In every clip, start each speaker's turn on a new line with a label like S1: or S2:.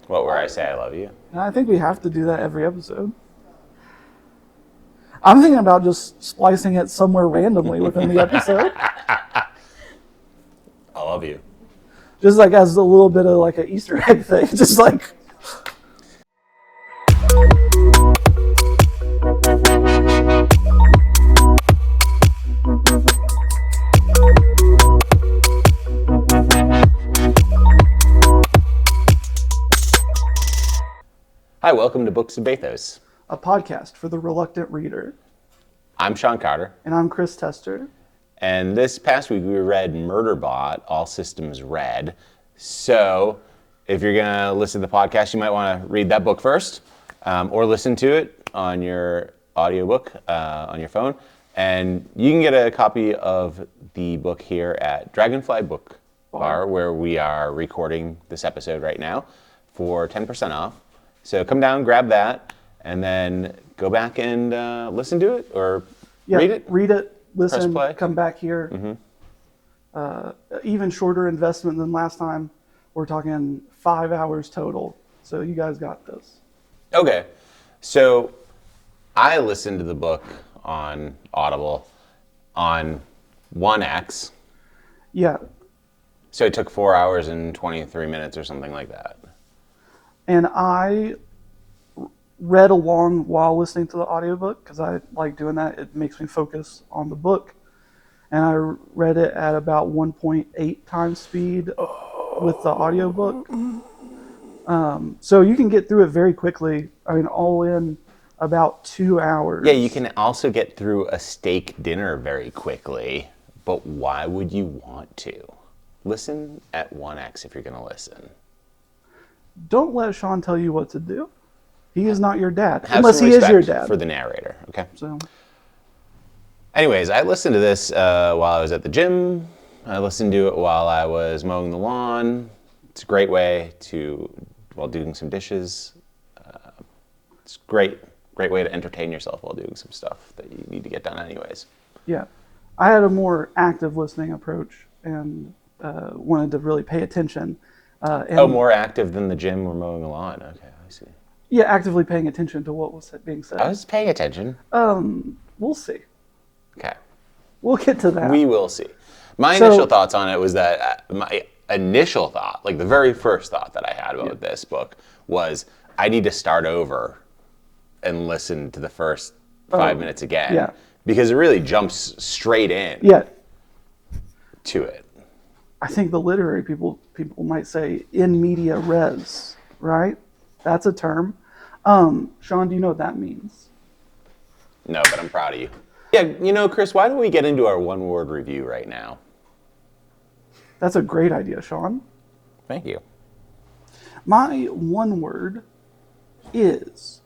S1: What, where I say I love you?
S2: I think we have to do that every episode. I'm thinking about just splicing it somewhere randomly within the episode.
S1: I love you.
S2: Just like as a little bit of like an Easter egg thing. Just like...
S1: Hi, welcome to Books of Bathos.
S2: A podcast for the reluctant reader.
S1: I'm Shawn Carter.
S2: And I'm Chris Tester.
S1: And this past week we read Murderbot, All Systems Red. So if you're going to listen to the podcast, you might want to read that book first, or listen to it on your audiobook on your phone. And you can get a copy of the book here at Dragonfly Book Bar, where we are recording this episode right now for 10% off. So come down, grab that, and then go back and listen to it or read it.
S2: Read it, listen,
S1: play.
S2: come back here. Mm-hmm. Even shorter investment than last time. We're talking 5 hours total. So you guys got this.
S1: Okay. So I listened to the book on Audible on 1X.
S2: Yeah.
S1: So it took 4 hours and 23 minutes or something like that.
S2: And I read along while listening to the audiobook because I like doing that. It makes me focus on the book. And I read it at about 1.8 times speed with the audiobook. So you can get through it very quickly. I mean, all in about 2 hours.
S1: Yeah, you can also get through a steak dinner very quickly. But why would you want to? Listen at 1X if you're going to listen.
S2: Don't let Shawn tell you what to do. He is not your dad,
S1: Have
S2: unless
S1: some
S2: he is your
S1: respect
S2: dad.
S1: for the narrator, okay?
S2: So,
S1: anyways, I listened to this while I was at the gym. I listened to it while I was mowing the lawn. It's a great way while doing some dishes. It's a great way to entertain yourself while doing some stuff that you need to get done anyways.
S2: yeah. I had a more active listening approach and wanted to really pay attention.
S1: More active than the gym or mowing the lawn. Okay, I see.
S2: Yeah, actively paying attention to what was being said.
S1: I was paying attention.
S2: We'll see.
S1: Okay.
S2: We'll get to that.
S1: We will see. My initial thoughts on it was that my initial thought, like the very first thought that I had about this book was I need to start over and listen to the first 5 minutes again.
S2: Yeah.
S1: Because it really jumps straight in to it.
S2: I think the literary people might say in media res, right? That's a term. Shawn, do you know what that means?
S1: No, but I'm proud of you. Yeah, Chris, why don't we get into our one-word review right now?
S2: That's a great idea, Shawn.
S1: Thank you.
S2: My one word is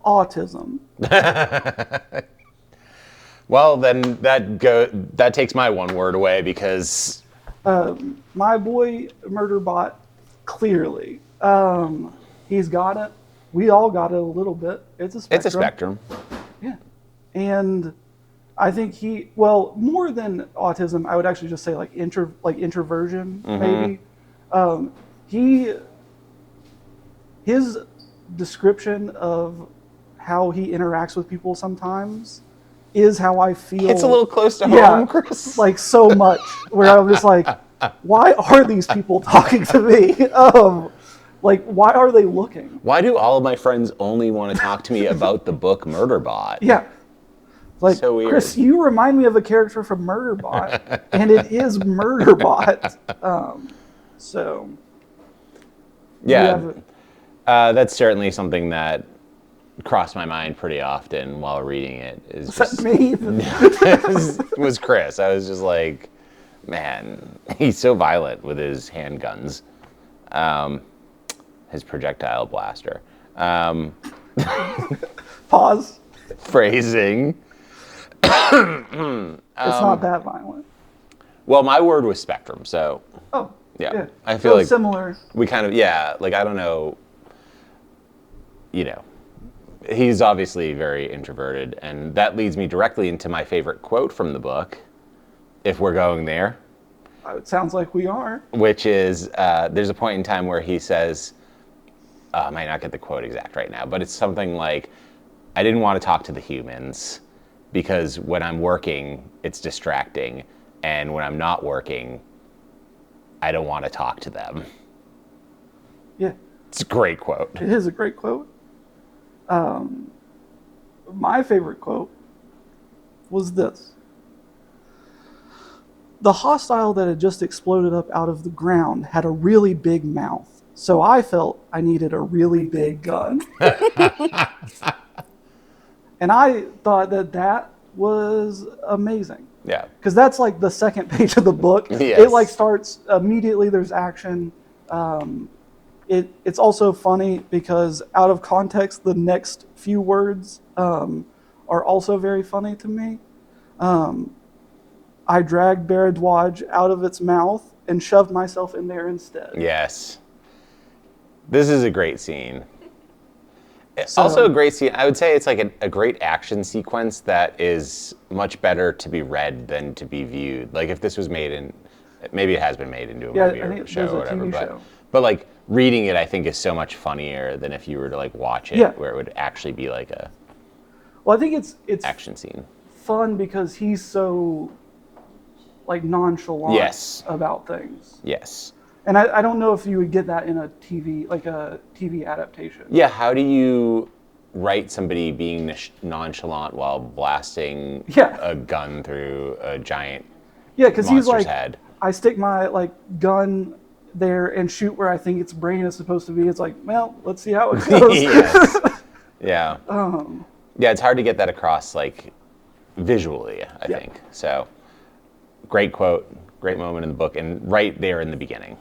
S2: autism.
S1: Well, then that takes my one word away because...
S2: My boy, Murderbot, clearly. He's got it. We all got it a little bit. It's a spectrum.
S1: It's a spectrum.
S2: Yeah. And I think more than autism, I would actually just say like introversion, maybe. His description of how he interacts with people sometimes is how I feel.
S1: It's a little close to home, Chris.
S2: Like so much, where I'm just like, why are these people talking to me? Like, why are they looking?
S1: Why do all of my friends only want to talk to me about the book Murderbot?
S2: Yeah. Like,
S1: so weird.
S2: Chris, you remind me of a character from Murderbot, and it is Murderbot.
S1: Yeah, that's certainly something that crossed my mind pretty often while reading it.
S2: Was that me?
S1: It was Chris. I was just like, man, he's so violent with his handguns. His projectile blaster.
S2: Pause.
S1: Phrasing.
S2: It's not that violent.
S1: Well, my word was spectrum, so...
S2: Oh, yeah.
S1: I feel like...
S2: similar.
S1: We kind of, like, I don't know... He's obviously very introverted, and that leads me directly into my favorite quote from the book, if we're going there.
S2: It sounds like we are.
S1: Which is, there's a point in time where he says, I might not get the quote exact right now, but it's something like, I didn't want to talk to the humans because when I'm working, it's distracting. And when I'm not working, I don't want to talk to them.
S2: Yeah.
S1: It's a great quote.
S2: It is a great quote. My favorite quote was this. The hostile that had just exploded up out of the ground had a really big mouth, so I felt I needed a really big gun. And I thought that was amazing.
S1: Yeah.
S2: Because that's like the second page of the book.
S1: Yes.
S2: It like starts immediately, there's action. It's also funny because out of context, the next few words are also very funny to me. I dragged Baradwaj out of its mouth and shoved myself in there instead.
S1: Yes. This is a great scene.
S2: So,
S1: Also a great scene. I would say it's like a great action sequence that is much better to be read than to be viewed. Like if this was made in, maybe it has been made into a movie or show or whatever, but like reading it, I think is so much funnier than if you were to like watch it, where it would actually be like a.
S2: Well, I think it's
S1: action scene.
S2: Fun because he's so like nonchalant about things.
S1: Yes.
S2: And I don't know if you would get that in a TV adaptation.
S1: Yeah, how do you write somebody being nonchalant while blasting a gun through a giant
S2: because he's like,
S1: head? I
S2: stick my like gun there and shoot where I think its brain is supposed to be. It's like, well, let's see how it goes.
S1: Yeah. Yeah, it's hard to get that across like visually, I think. So, great quote, great moment in the book, and right there in the beginning.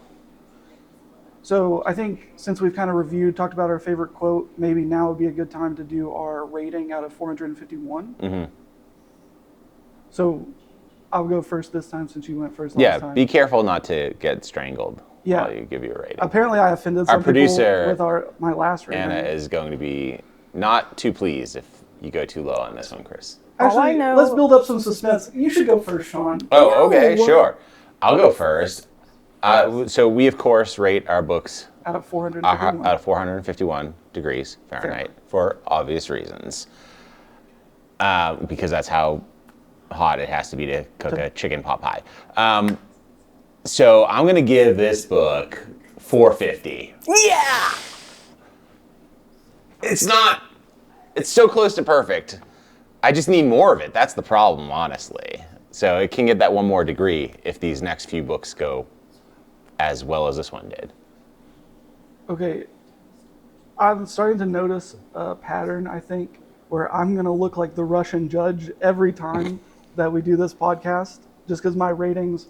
S2: So I think since we've kind of talked about our favorite quote, maybe now would be a good time to do our rating out of 451.
S1: Mm-hmm.
S2: So I'll go first this time since you went first last time.
S1: Yeah, be careful not to get strangled while you give you a rating.
S2: Apparently I offended some people with my last rating.
S1: Anna is going to be not too pleased if you go too low on this one, Chris.
S2: Actually, let's build up some suspense. You should go first, Shawn.
S1: Oh, okay, sure. I'll go first. So we, of course, rate our books
S2: out of 451.
S1: Out of 451 degrees Fahrenheit for obvious reasons. Because that's how hot it has to be to cook a chicken pot pie. So I'm going to give this book 450.
S3: Yeah!
S1: It's so close to perfect. I just need more of it. That's the problem, honestly. So it can get that one more degree if these next few books go as well as this one did.
S2: Okay. I'm starting to notice a pattern, I think, where I'm going to look like the Russian judge every time that we do this podcast, just because my ratings,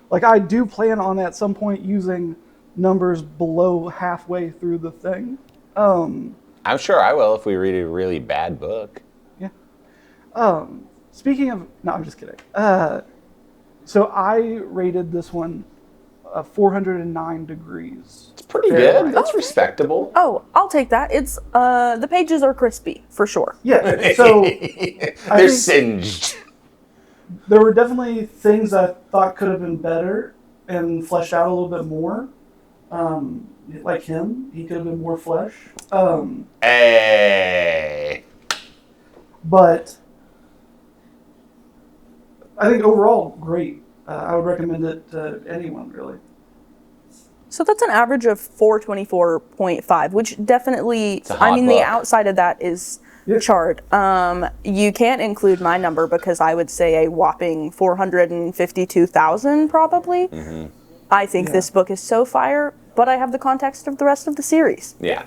S2: like I do plan on at some point using numbers below halfway through the thing.
S1: I'm sure I will if we read a really bad book.
S2: Yeah. Speaking of, no, I'm just kidding. So I rated this one 409 degrees.
S1: It's pretty good. That's respectable.
S3: Oh, I'll take that. It's the pages are crispy for sure.
S2: Yeah. So
S1: they're singed.
S2: There were definitely things I thought could have been better and fleshed out a little bit more. Like him, he could have been more flesh.
S1: Hey.
S2: But I think overall, great. I would recommend it to anyone, really.
S3: So that's an average of 424.5, which definitely, the outside of that is charred. You can't include my number because I would say a whopping 452,000 probably.
S1: Mm-hmm.
S3: I think this book is so fire, but I have the context of the rest of the series.
S1: Yeah.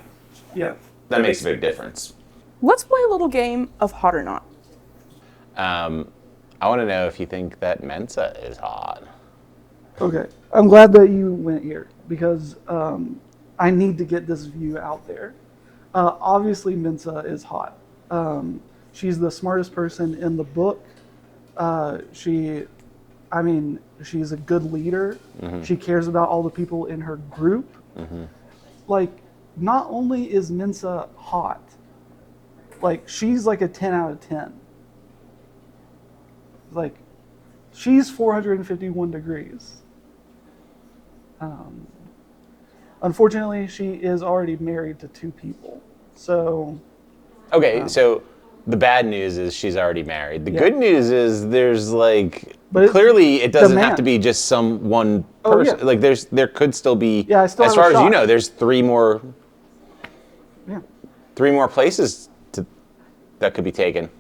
S2: Yeah.
S1: That makes a big difference.
S3: Let's play a little game of hot or not.
S1: I want to know if you think that Mensa is hot.
S2: Okay. I'm glad that you went here because I need to get this view out there. Obviously, Mensa is hot. She's the smartest person in the book. She's a good leader. Mm-hmm. She cares about all the people in her group. Mm-hmm. Like, not only is Mensa hot, like, she's like a 10 out of 10. Like, she's 451 degrees. Unfortunately, she is already married to 2 people. So.
S1: Okay, so the bad news is she's already married. The good news is there's like clearly it doesn't have to be just some one person.
S2: Yeah.
S1: Like there could still be.
S2: Yeah, I still
S1: as
S2: have
S1: far
S2: a
S1: as you
S2: shot.
S1: know, there's 3 more.
S2: Yeah.
S1: 3 more places that could be taken.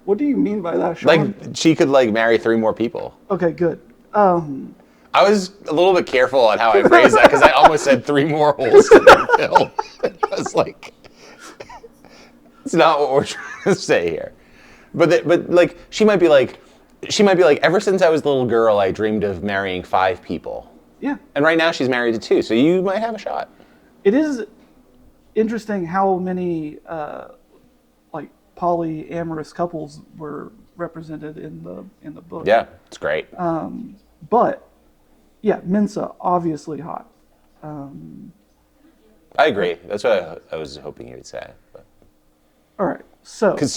S2: What do you mean by that, Shawn?
S1: Like she could like marry 3 more people.
S2: Okay, good.
S1: I was a little bit careful on how I phrased that because I almost said 3 more holes to be filled. I was like, it's not what we're trying to say here. But like she might be like, ever since I was a little girl, I dreamed of marrying 5 people.
S2: Yeah.
S1: And right now she's married to 2, so you might have a shot.
S2: It is interesting how many like polyamorous couples were represented in the book.
S1: Yeah, it's great.
S2: But yeah, Mensa obviously hot.
S1: I agree. That's what I was hoping you would say. But.
S2: All right, so
S1: Because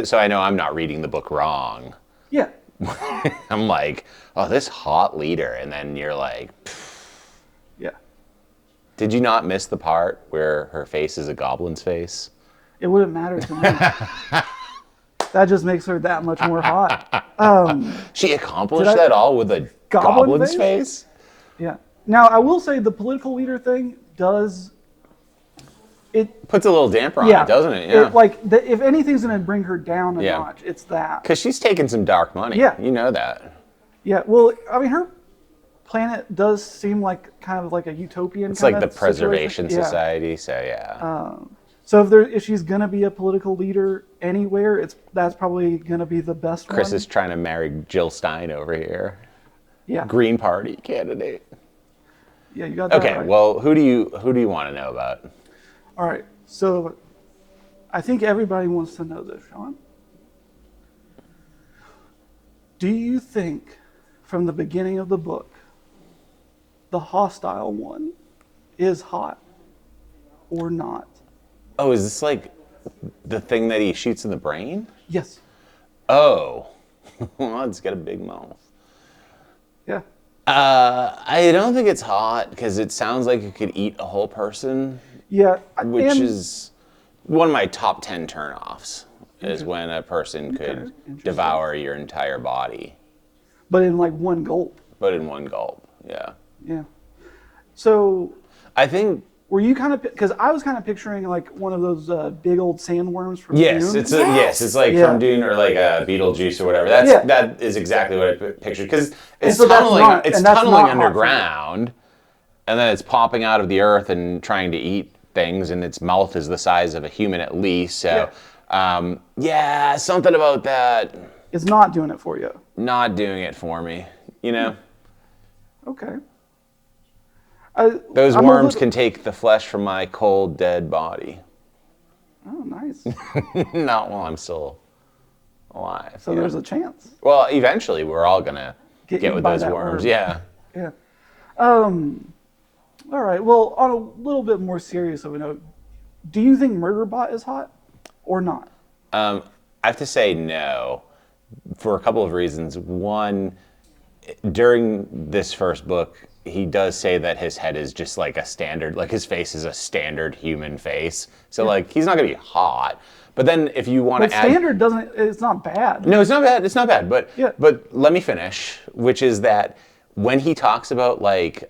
S1: so I know I'm not reading the book wrong.
S2: yeah,
S1: I'm like, oh, this hot leader, and then you're like,
S2: yeah,
S1: did you not miss the part where her face is a goblin's face?
S2: it wouldn't matter to me. That just makes her that much more hot.
S1: She accomplished that all with a goblin's face?
S2: Yeah. Now I will say the political leader thing does. It
S1: puts a little damper on it, doesn't it? Yeah.
S2: If anything's going to bring her down a notch, it's that.
S1: Because she's taking some dark money.
S2: Yeah.
S1: You know that.
S2: Yeah. Well, I mean, her planet does seem like kind of like a utopian.
S1: It's like the preservation society. So yeah.
S2: So if she's going to be a political leader anywhere, that's probably going to be the best one.
S1: Chris is trying to marry Jill Stein over here.
S2: Yeah.
S1: Green Party candidate.
S2: Yeah, you got that
S1: Okay.
S2: right.
S1: Well, who do you want to know about?
S2: All right, so I think everybody wants to know this, Shawn. Do you think from the beginning of the book, the hostile one is hot or not?
S1: Oh, is this like the thing that he shoots in the brain?
S2: Yes.
S1: Oh. Well, it's got a big mouth.
S2: Yeah.
S1: I don't think it's hot because it sounds like it could eat a whole person.
S2: Yeah.
S1: Which is one of my top 10 turnoffs, is when a person could devour your entire body.
S2: But in like one gulp.
S1: But in one gulp, yeah.
S2: Yeah. So.
S1: I think.
S2: Were you kind of, because I was kind of picturing like one of those big old sandworms from Dune.
S1: Yes, it's like from Dune or like Beetlejuice or whatever. That is exactly what I pictured. Because it's tunneling underground, and then it's popping out of the earth and trying to eat things, and its mouth is the size of a human at least. So, something about that.
S2: It's not doing it for you.
S1: Not doing it for me, you know?
S2: Okay.
S1: Those worms can take the flesh from my cold, dead body.
S2: Oh, nice.
S1: Not while I'm still alive.
S2: So there's a chance.
S1: Well, eventually we're all going to get with those worms. Yeah.
S2: Yeah. All right. Well, on a little bit more serious of a note, do you think Murderbot is hot or not?
S1: I have to say no for a couple of reasons. One, during this first book, he does say that his head is just like a standard, like his face is a standard human face. So like he's not gonna be hot. But then if you want to add,
S2: standard doesn't, it's not bad.
S1: No, it's not bad. It's not bad. But let me finish, which is that when he talks about like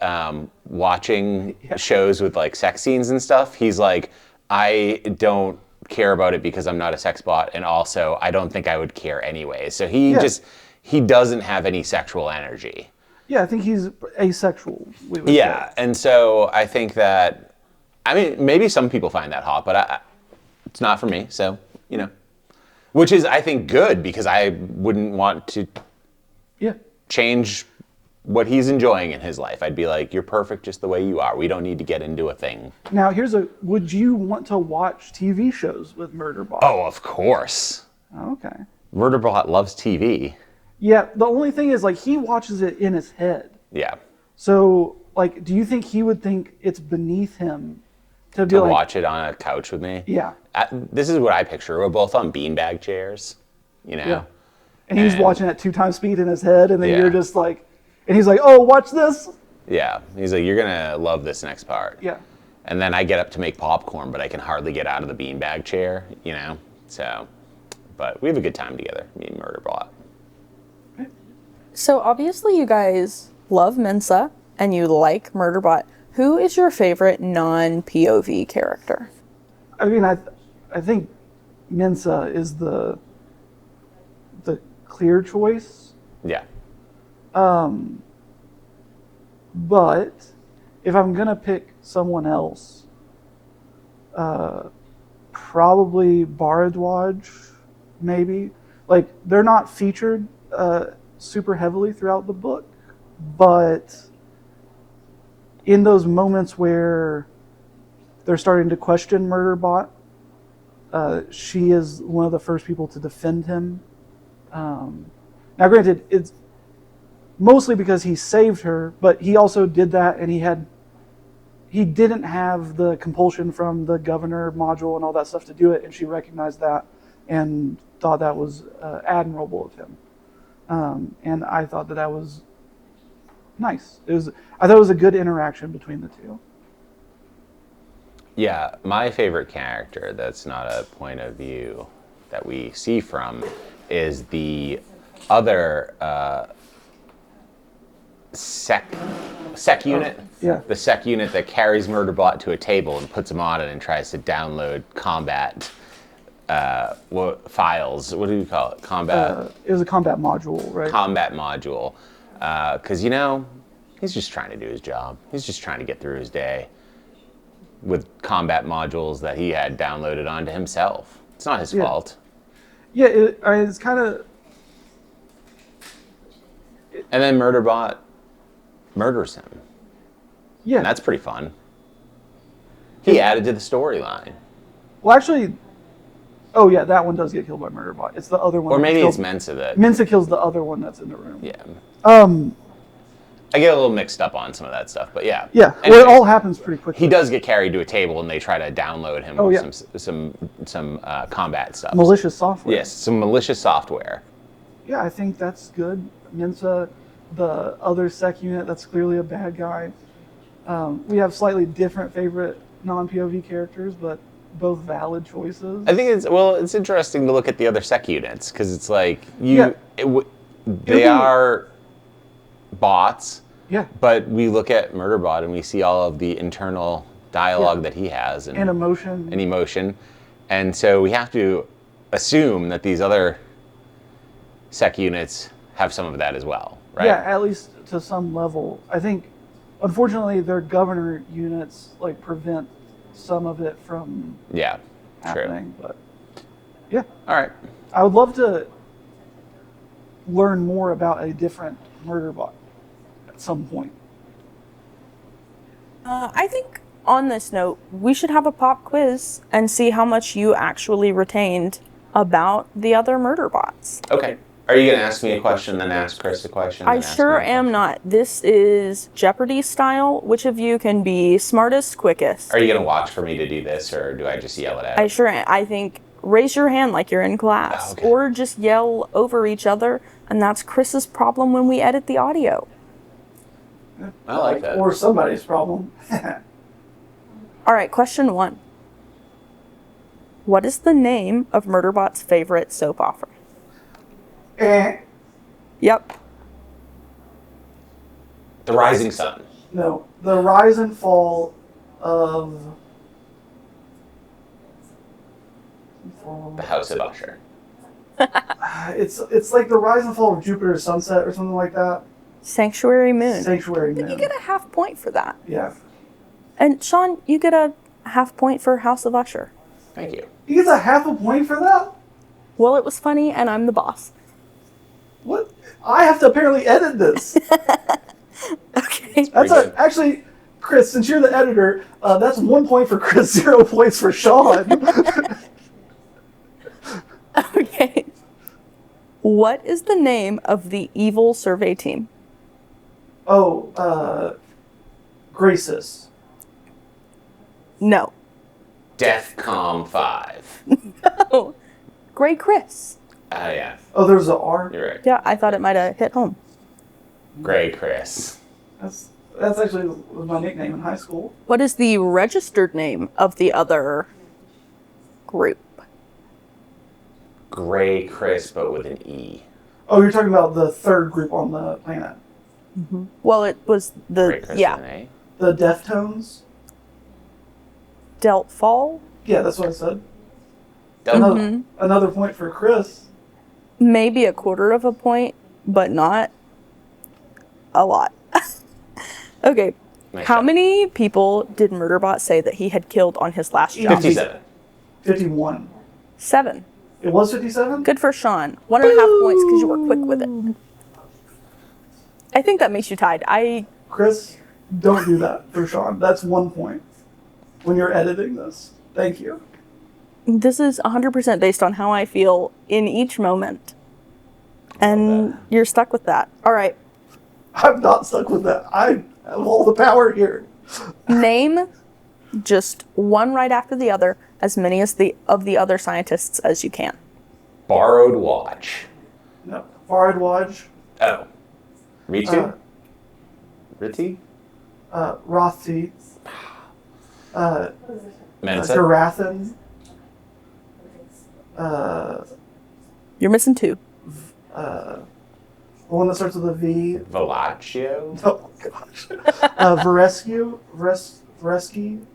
S1: watching shows with like sex scenes and stuff, he's like, I don't care about it because I'm not a sex bot, and also I don't think I would care anyway. So he doesn't have any sexual energy.
S2: Yeah, I think he's asexual. We would say.
S1: And so I think that, I mean, maybe some people find that hot, but it's not for me. So, you know, which is, I think, good because I wouldn't want to change what he's enjoying in his life. I'd be like, you're perfect just the way you are. We don't need to get into a thing.
S2: Now, would you want to watch TV shows with Murderbot?
S1: Oh, of course.
S2: Okay.
S1: Murderbot loves TV.
S2: Yeah, the only thing is, like, he watches it in his head.
S1: Yeah.
S2: So, like, do you think he would think it's beneath him to
S1: watch it on a couch with me?
S2: Yeah.
S1: This is what I picture. We're both on beanbag chairs, you know?
S2: Yeah. And he's watching at 2 times speed in his head, and then you're just like, and he's like, oh, watch this.
S1: Yeah, he's like, you're gonna love this next part.
S2: Yeah.
S1: And then I get up to make popcorn, but I can hardly get out of the beanbag chair, you know? So, but we have a good time together, me and Murderbot.
S3: So obviously you guys love Mensa and you like Murderbot. Who is your favorite non-POV character?
S2: I mean, I think Mensa is the clear choice.
S1: Yeah.
S2: But if I'm gonna pick someone else, probably Bharadwaj, maybe. Like, they're not featured super heavily throughout the book, but in those moments where they're starting to question Murderbot, she is one of the first people to defend him. Now, granted, it's mostly because he saved her, but he also did that, and he didn't have the compulsion from the governor module and all that stuff to do it, and she recognized that and thought that was admirable of him. And I thought that was nice. I thought it was a good interaction between the two.
S1: Yeah, my favorite character that's not a point of view that we see from is the other sec unit.
S2: Yeah.
S1: The sec unit that carries Murderbot to a table and puts him on it and tries to download combat files. What do you call it? Combat.
S2: It was a combat module, right?
S1: Combat module. Because, you know, he's just trying to do his job. He's just trying to get through his day with combat modules that he had downloaded onto himself. It's not his fault.
S2: Yeah, it's kind of...
S1: And then Murderbot murders him.
S2: Yeah.
S1: And that's pretty fun. He added to the storyline.
S2: Well, actually... Oh, yeah, that one does get killed by Murderbot. It's the other one.
S1: Or maybe it's Mensa that...
S2: Mensa kills the other one that's in the room.
S1: Yeah.
S2: I
S1: get a little mixed up on some of that stuff, but yeah.
S2: Yeah,
S1: Anyways,
S2: well, it all happens pretty quickly.
S1: He does get carried to a table, and they try to download him with some combat stuff.
S2: Malicious software.
S1: Yes, some malicious software.
S2: Yeah, I think that's good. Mensa, the other sec unit, that's clearly a bad guy. We have slightly different favorite non-POV characters, but both valid choices.
S1: I think it's interesting to look at the other sec units, because it's like, they are bots.
S2: Yeah.
S1: But we look at Murderbot and we see all of the internal dialogue that he has and emotion. And so we have to assume that these other sec units have some of that as well, right?
S2: Yeah, at least to some level. I think, unfortunately, their governor units like prevent some of it from happening.
S1: True.
S2: But yeah.
S1: All right.
S2: I would love to learn more about a different Murderbot at some point.
S3: I think on this note, we should have a pop quiz and see how much you actually retained about the other Murderbots.
S1: Okay. Are you going to ask me a question, then ask Chris a question?
S3: I sure am not. This is Jeopardy style. Which of you can be smartest, quickest?
S1: Are you going to watch for me to do this, or do I just yell it out?
S3: I sure am. I think raise your hand like you're in class, or just yell over each other, and that's Chris's problem when we edit the audio.
S1: I like that.
S2: Or somebody's problem.
S3: All right, question 1. What is the name of Murderbot's favorite soap opera? Yep.
S1: The Rising Sun.
S2: No, the rise and fall of...
S1: The House of Usher.
S2: It's like the rise and fall of Jupiter's sunset or something like that.
S3: Sanctuary Moon.
S2: Sanctuary Moon.
S3: You get a half point for that.
S2: Yeah.
S3: And Shawn, you get a half point for House of Usher.
S1: Thank you.
S2: He gets a half a point for that?
S3: Well, it was funny, and I'm the boss.
S2: What? I have to apparently edit this.
S3: Okay.
S2: Actually, Chris, since you're the editor, that's 1 point for Chris, 0 points for Shawn.
S3: Okay. What is the name of the evil survey team?
S2: Gracis.
S3: No.
S1: Deathcom 5.
S3: No. Gray Chris.
S1: Yeah.
S2: Oh, there's an R?
S1: You're right.
S3: Yeah, I thought it might have hit home.
S1: Gray Chris.
S2: That's That's actually was my nickname in high school.
S3: What is the registered name of the other group?
S1: Gray Chris, but with an E.
S2: Oh, you're talking about the third group on the planet.
S3: Mm-hmm. Well, it was
S1: Gray Chris with an A.
S2: The Deftones.
S3: Deltfall?
S2: Yeah, that's what I said. Another point for Chris.
S3: Maybe a quarter of a point, but not a lot. Okay.
S1: Nice
S3: How
S1: job.
S3: many people did Murderbot say that he had killed on his last job?
S1: 57.
S2: 51.
S3: 7.
S2: It was 57?
S3: Good for Shawn. 1.5 points because you were quick with it. I think that makes you tied.
S2: Chris, don't do that for Shawn. That's 1 point when you're editing this. Thank you.
S3: This is 100% based on how I feel in each moment. And you're stuck with that. All right.
S2: I'm not stuck with that. I have all the power here.
S3: Name just one right after the other, as many as of the other scientists as you can.
S1: Borrowed watch.
S2: No. Borrowed watch.
S1: Oh. Ritu? Riti?
S2: Rothti.
S1: Mensa?
S2: Garathan.
S3: You're missing 2.
S2: The one that starts with a V.
S1: Velaccio?
S2: Oh gosh. Varescu. Varesky.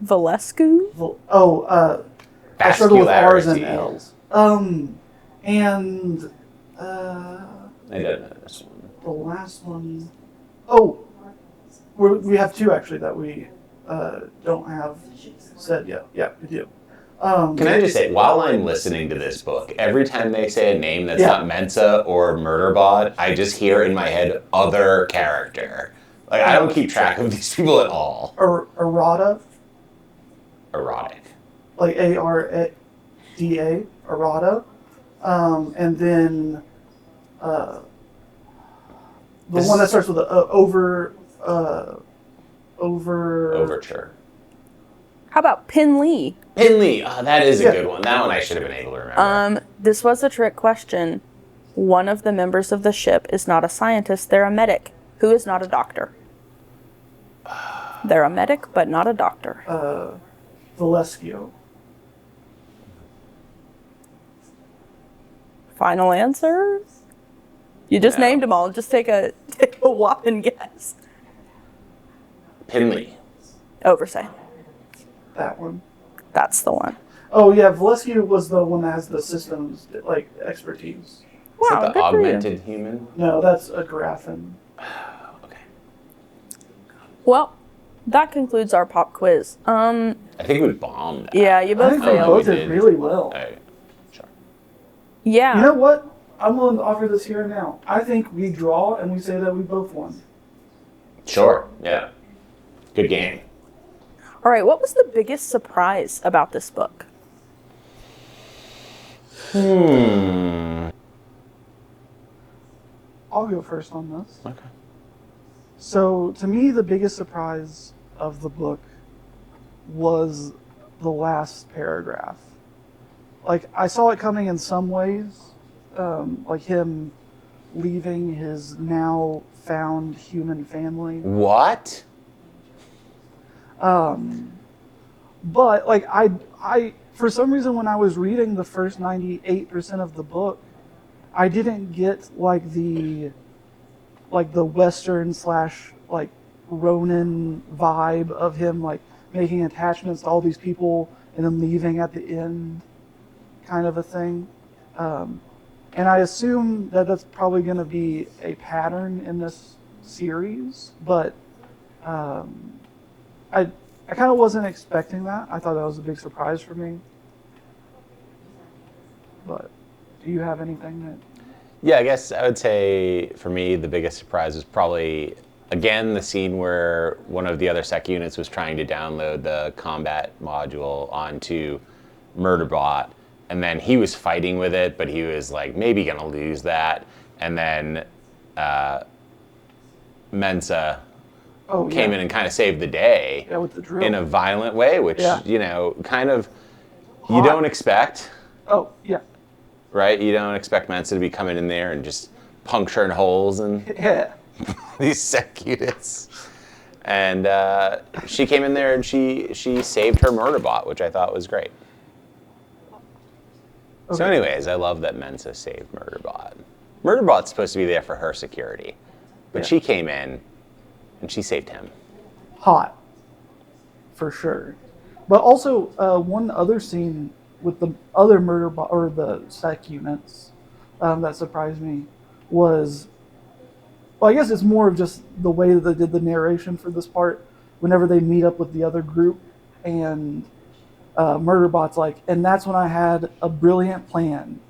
S3: Valescu?
S2: I struggle with R's and
S1: Vascularity.
S2: L's. And
S1: I don't know this one.
S2: the last one. Oh, we have 2 actually that we don't have said yet. Yeah, we do.
S1: Can I just say, while I'm listening to this book, every time they say a name that's not Mensa or Murderbot, I just hear in my head other character. Like, I don't keep track of these people at all.
S2: Errata,
S1: Erotic.
S2: like Arda, Errata, and then the one that starts with a
S1: Overture.
S3: How about Pin Lee?
S1: Pinley. Oh, that is a good one. That one I should have been able to remember.
S3: This was a trick question. One of the members of the ship is not a scientist, they're a medic, who is not a doctor. They're a medic, but not a doctor.
S2: Valescu.
S3: Final answer? You just named them all. Just take a whopping guess.
S1: Pinley.
S3: Oversight.
S2: That one.
S3: That's the one.
S2: Oh yeah, Valescu was the one that has the systems like expertise.
S1: Is
S3: Wow,
S1: that the
S3: good for you.
S1: augmented human?
S2: No, that's a Garathan.
S1: Okay.
S3: Well, that concludes our pop quiz.
S1: I think we bombed that.
S3: Yeah, you
S2: I
S3: both
S2: think we
S3: failed.
S2: both
S1: We
S2: did
S1: did.
S2: really well.
S1: Okay. Sure.
S3: Yeah.
S2: You know what? I'm willing to offer this here and now. I think we draw and we say that we both won.
S1: Sure. Yeah. Good game.
S3: All right, what was the biggest surprise about this book?
S2: I'll go first on this.
S1: Okay.
S2: So, to me, the biggest surprise of the book was the last paragraph. Like, I saw it coming in some ways, like him leaving his now found human family.
S1: What?
S2: But, like, I for some reason, when I was reading the first 98% of the book, I didn't get, like the Western / like Ronin vibe of him like making attachments to all these people and then leaving at the end, kind of a thing. And I assume that that's probably going to be a pattern in this series, but I kind of wasn't expecting that. I thought that was a big surprise for me. But do you have anything that?
S1: Yeah, I guess I would say for me the biggest surprise was probably, again, the scene where one of the other sec units was trying to download the combat module onto Murderbot, and then he was fighting with it, but he was like maybe gonna lose that, and then Mensa came in and kind of saved the day
S2: with the drill.
S1: in a violent way, which you know, kind of you
S2: Hot.
S1: don't expect.
S2: Oh yeah.
S1: Right? You don't expect Mensa to be coming in there and just puncturing holes and
S2: Yeah.
S1: these secutists. And she came in there and she saved her Murderbot, which I thought was great. Okay. So anyways, I love that Mensa saved Murderbot. Murderbot's supposed to be there for her security, but she came in and she saved him.
S2: Hot, for sure. But also, one other scene with the other Murderbot, or the sec units, that surprised me was, well, I guess it's more of just the way that they did the narration for this part. Whenever they meet up with the other group, and Murderbot's like, and that's when I had a brilliant plan.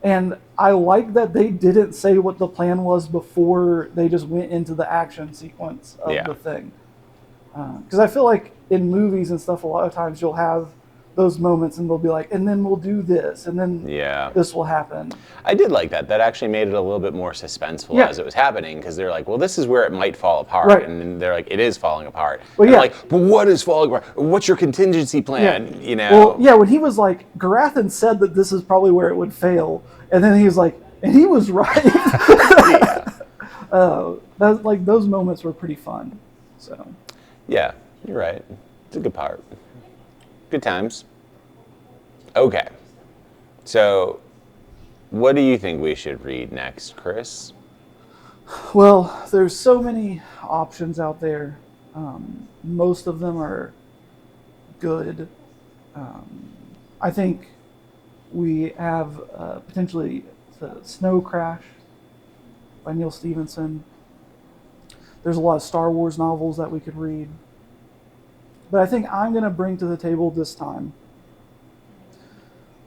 S2: And I like that they didn't say what the plan was before they just went into the action sequence of the thing. Because I feel like in movies and stuff, a lot of times you'll have those moments and they'll be like, and then we'll do this, and then this will happen.
S1: I did like that. That actually made it a little bit more suspenseful as it was happening, because they're like, well, this is where it might fall apart. Right. And then they're like, it is falling apart. Well, and like, but what is falling apart? What's your contingency plan? You know?
S2: Well, when he was like, Garathan said that this is probably where it would fail, and then he was like, and he was right. That, like, those moments were pretty fun. So.
S1: Yeah, you're right. It's a good part. Good times. Okay. So, what do you think we should read next, Chris?
S2: Well, there's so many options out there. Most of them are good. I think we have potentially the Snow Crash by Neil Stephenson. There's a lot of Star Wars novels that we could read. But I think I'm going to bring to the table this time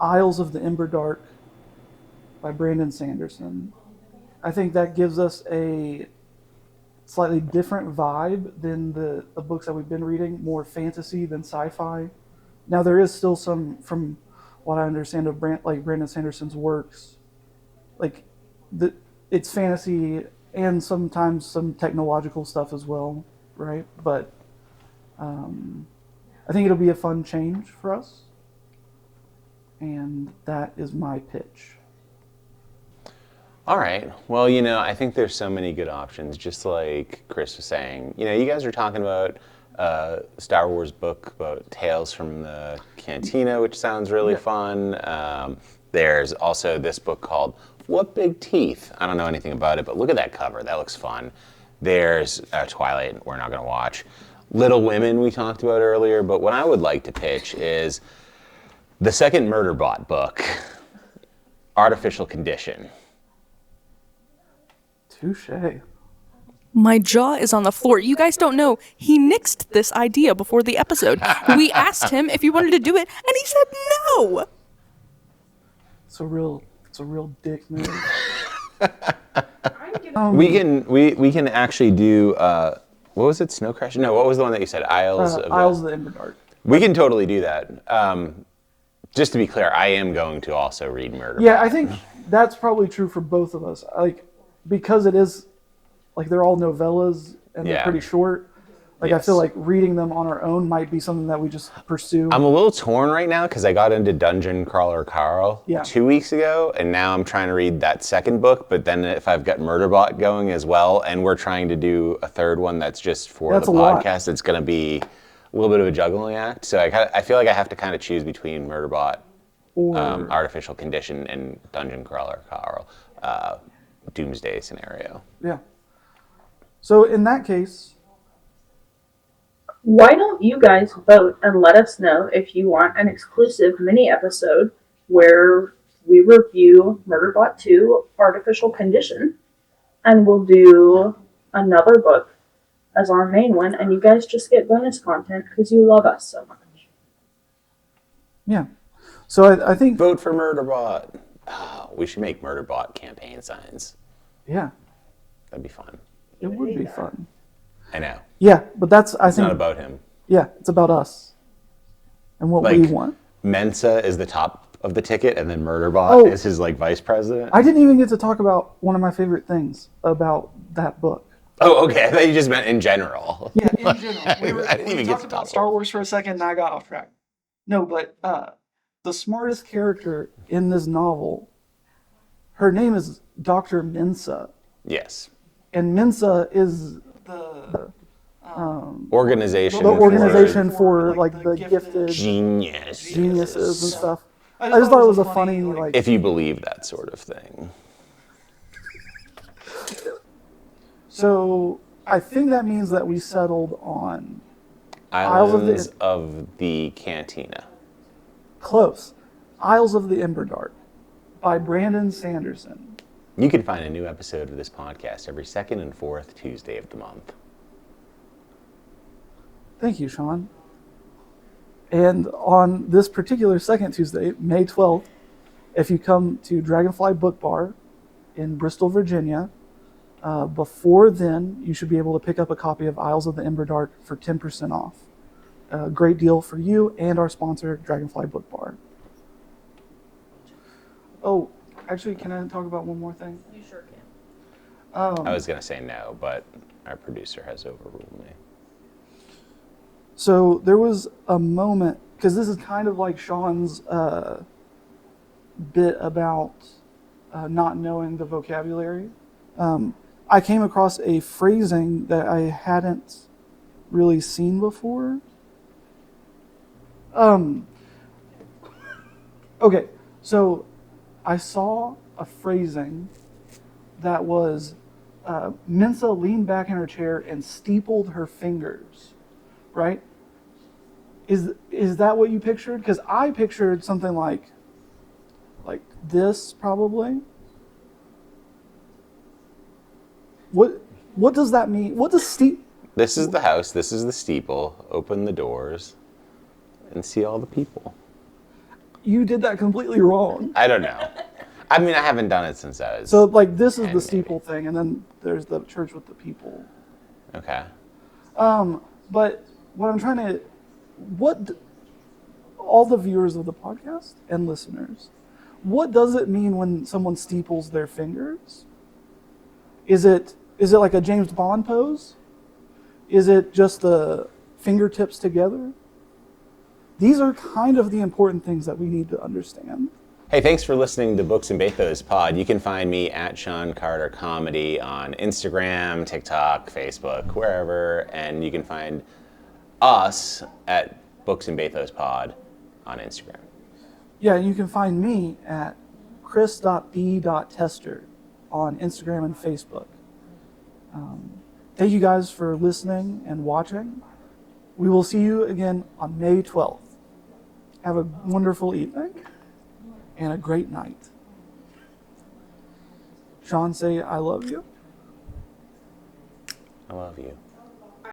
S2: Isles of the Emberdark by Brandon Sanderson. I think that gives us a slightly different vibe than the books that we've been reading, more fantasy than sci-fi. Now, there is still some, from what I understand of Brandon Sanderson's works, it's fantasy and sometimes some technological stuff as well, right? But I think it'll be a fun change for us. And that is my pitch.
S1: All right. Well, I think there's so many good options. Just like Chris was saying, you guys are talking about a Star Wars book about Tales from the Cantina, which sounds really fun. There's also this book called What Big Teeth? I don't know anything about it, but look at that cover. That looks fun. There's Twilight, we're not going to watch. Little Women we talked about earlier, but what I would like to pitch is the second Murderbot book, Artificial Condition.
S2: Touche.
S3: My jaw is on the floor. You guys don't know, he nixed this idea before the episode. We asked him if he wanted to do it, and he said no.
S2: It's a real dick move.
S1: We can actually do what was it? Snow Crash? No, what was the one that you said? Isles of
S2: the Emberdark.
S1: We can totally do that. Just to be clear, I am going to also read Murderbot.
S2: Yeah, I think that's probably true for both of us. Because it is, they're all novellas and they're pretty short. I feel like reading them on our own might be something that we just pursue.
S1: I'm a little torn right now because I got into Dungeon Crawler Carl 2 weeks ago, and now I'm trying to read that second book, but then if I've got Murderbot going as well, and we're trying to do a third one that's just for the podcast, it's going to be a little bit of a juggling act. So I feel like I have to kind of choose between Murderbot, Artificial Condition, and Dungeon Crawler Carl, Doomsday Scenario.
S2: Yeah. So in that case,
S4: why don't you guys vote and let us know if you want an exclusive mini episode where we review Murderbot 2, Artificial Condition, and we'll do another book as our main one, and you guys just get bonus content because you love us so much.
S2: Yeah. So I think...
S1: Vote for Murderbot. Oh, we should make Murderbot campaign signs.
S2: Yeah.
S1: That'd be fun.
S2: It would be fun.
S1: I know.
S2: Yeah, but I think...
S1: It's not about him.
S2: Yeah, it's about us. And what we want.
S1: Mensa is the top of the ticket, and then Murderbot is his, vice president.
S2: I didn't even get to talk about one of my favorite things about that book.
S1: Oh, okay. I thought you just meant in general.
S2: Yeah, in general. I didn't even get to talk about Star Wars for a second, and I got off track. No, but the smartest character in this novel, her name is Dr. Mensa.
S1: Yes.
S2: and Mensa is the
S1: organization
S2: for like the gifted
S1: geniuses
S2: and stuff. I just thought it was a funny like.
S1: If you believe that sort of thing.
S2: So I think that means that we settled on
S1: Islands of the Cantina.
S2: Close. Isles of the Emberdark by Brandon Sanderson.
S1: You can find a new episode of this podcast every second and fourth Tuesday of the month.
S2: Thank you, Shawn. And on this particular second Tuesday, May 12th, if you come to Dragonfly Book Bar in Bristol, Virginia, before then, you should be able to pick up a copy of Isles of the Emberdark for 10% off. A great deal for you and our sponsor, Dragonfly Book Bar. Oh, actually, can I talk about one more thing?
S3: You sure can.
S1: I was going to say no, but our producer has overruled me.
S2: So there was a moment, because this is kind of like Shawn's bit about not knowing the vocabulary. I came across a phrasing that I hadn't really seen before. Okay, so I saw a phrasing that was Mensa leaned back in her chair and steepled her fingers, right? Is that what you pictured? Because I pictured something like this, probably. What does that mean? What does
S1: This is the house. This is the steeple. Open the doors and see all the people.
S2: You did that completely wrong.
S1: I don't know. I mean, I haven't done it since I was...
S2: So, like, this is the steeple thing, and then there's the church with the people.
S1: Okay.
S2: But what I'm trying to... all the viewers of the podcast and listeners, what does it mean when someone steeples their fingers? Is it like a James Bond pose? Is it just the fingertips together? These are kind of the important things that we need to understand.
S1: Hey, thanks for listening to Books and Bathos Pod. You can find me at Shawn Carter Comedy on Instagram, TikTok, Facebook, wherever, and you can find us at Books and Bathos Pod on Instagram.
S2: Yeah, you can find me at chris.b.tester on Instagram and Facebook. Thank you guys for listening and watching. We will see you again on May 12th. Have a wonderful evening and a great night. Shawn, say I love you.
S1: I love you.